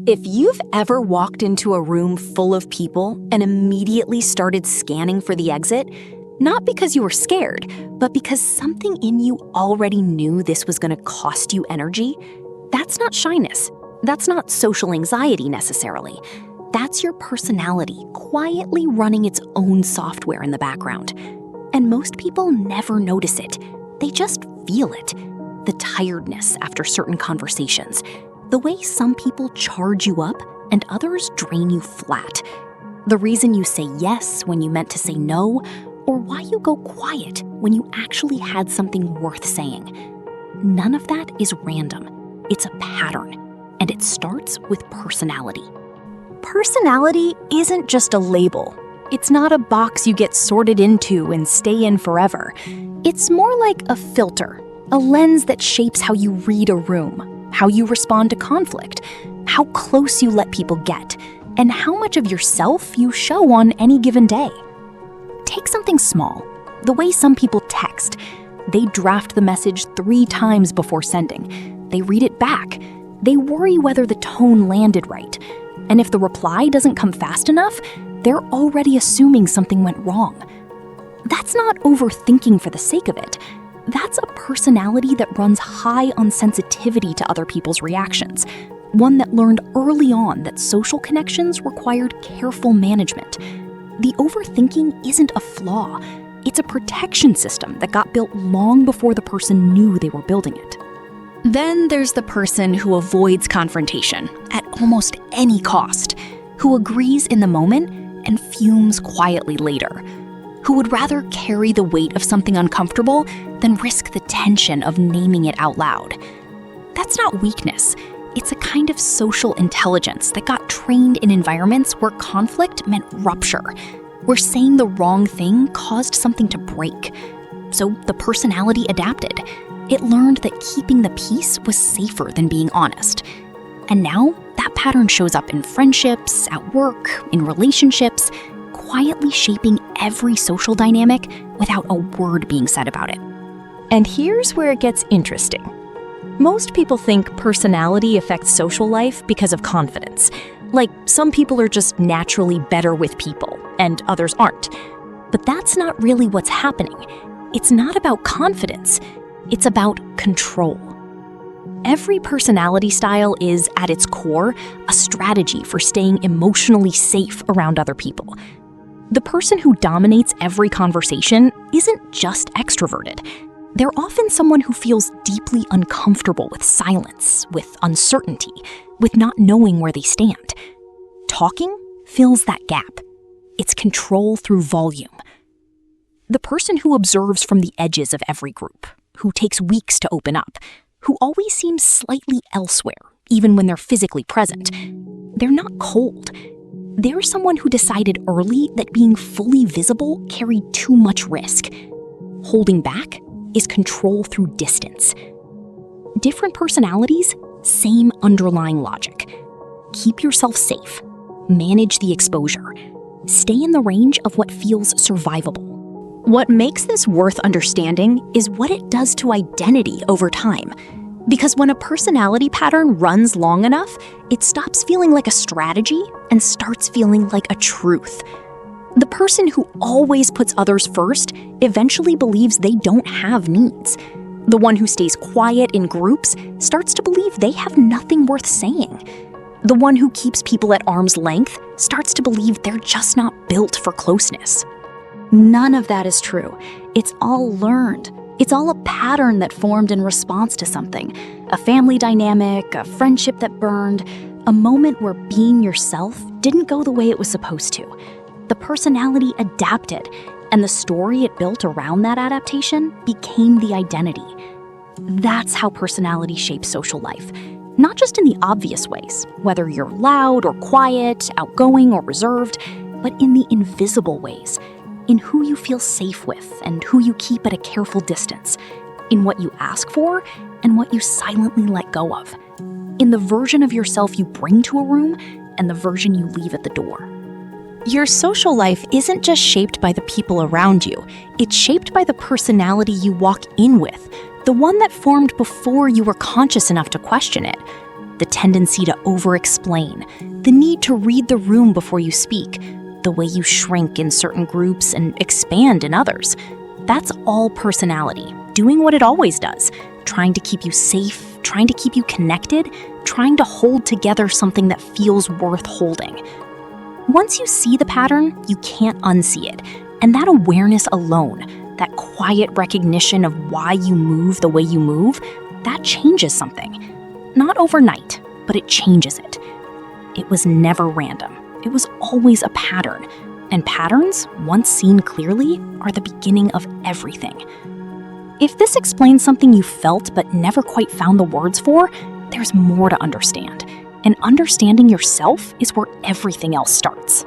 If you've ever walked into a room full of people and immediately started scanning for the exit, not because you were scared, but because something in you already knew this was going to cost you energy, that's not shyness. That's not social anxiety necessarily. That's your personality quietly running its own software in the background. And most people never notice it. They just feel it. The tiredness after certain conversations. The way some people charge you up and others drain you flat. The reason you say yes when you meant to say no, or why you go quiet when you actually had something worth saying. None of that is random. It's a pattern, and it starts with personality. Personality isn't just a label. It's not a box you get sorted into and stay in forever. It's more like a filter, a lens that shapes how you read a room, how you respond to conflict, how close you let people get, and how much of yourself you show on any given day. Take something small, the way some people text. They draft the message 3 times before sending. They read it back. They worry whether the tone landed right. And if the reply doesn't come fast enough, they're already assuming something went wrong. That's not overthinking for the sake of it. That's a personality that runs high on sensitivity to other people's reactions, one that learned early on that social connections required careful management. The overthinking isn't a flaw. It's a protection system that got built long before the person knew they were building it. Then there's the person who avoids confrontation at almost any cost, who agrees in the moment and fumes quietly later, who would rather carry the weight of something uncomfortable than risk the tension of naming it out loud. That's not weakness. It's a kind of social intelligence that got trained in environments where conflict meant rupture, where saying the wrong thing caused something to break. So the personality adapted. It learned that keeping the peace was safer than being honest. And now that pattern shows up in friendships, at work, in relationships, quietly shaping every social dynamic without a word being said about it. And here's where it gets interesting. Most people think personality affects social life because of confidence. Like, some people are just naturally better with people, and others aren't. But that's not really what's happening. It's not about confidence. It's about control. Every personality style is, at its core, a strategy for staying emotionally safe around other people. The person who dominates every conversation isn't just extroverted. They're often someone who feels deeply uncomfortable with silence, with uncertainty, with not knowing where they stand. Talking fills that gap. It's control through volume. The person who observes from the edges of every group, who takes weeks to open up, who always seems slightly elsewhere, even when they're physically present. They're not cold. They're someone who decided early that being fully visible carried too much risk. Holding back is control through distance. Different personalities, same underlying logic. Keep yourself safe. Manage the exposure. Stay in the range of what feels survivable. What makes this worth understanding is what it does to identity over time. Because when a personality pattern runs long enough, it stops feeling like a strategy and starts feeling like a truth. The person who always puts others first eventually believes they don't have needs. The one who stays quiet in groups starts to believe they have nothing worth saying. The one who keeps people at arm's length starts to believe they're just not built for closeness. None of that is true. It's all learned. It's all a pattern that formed in response to something. A family dynamic, a friendship that burned, a moment where being yourself didn't go the way it was supposed to. The personality adapted, and the story it built around that adaptation became the identity. That's how personality shapes social life. Not just in the obvious ways, whether you're loud or quiet, outgoing or reserved, but in the invisible ways. In who you feel safe with and who you keep at a careful distance, in what you ask for and what you silently let go of, in the version of yourself you bring to a room and the version you leave at the door. Your social life isn't just shaped by the people around you, it's shaped by the personality you walk in with, the one that formed before you were conscious enough to question it. the tendency to over-explain, the need to read the room before you speak, the way you shrink in certain groups and expand in others. That's all personality, doing what it always does, trying to keep you safe, trying to keep you connected, trying to hold together something that feels worth holding. Once you see the pattern, you can't unsee it. And that awareness alone, that quiet recognition of why you move the way you move, that changes something. Not overnight, but it changes it. It was never random. It was always a pattern. And patterns, once seen clearly, are the beginning of everything. If this explains something you felt but never quite found the words for, there's more to understand. And understanding yourself is where everything else starts.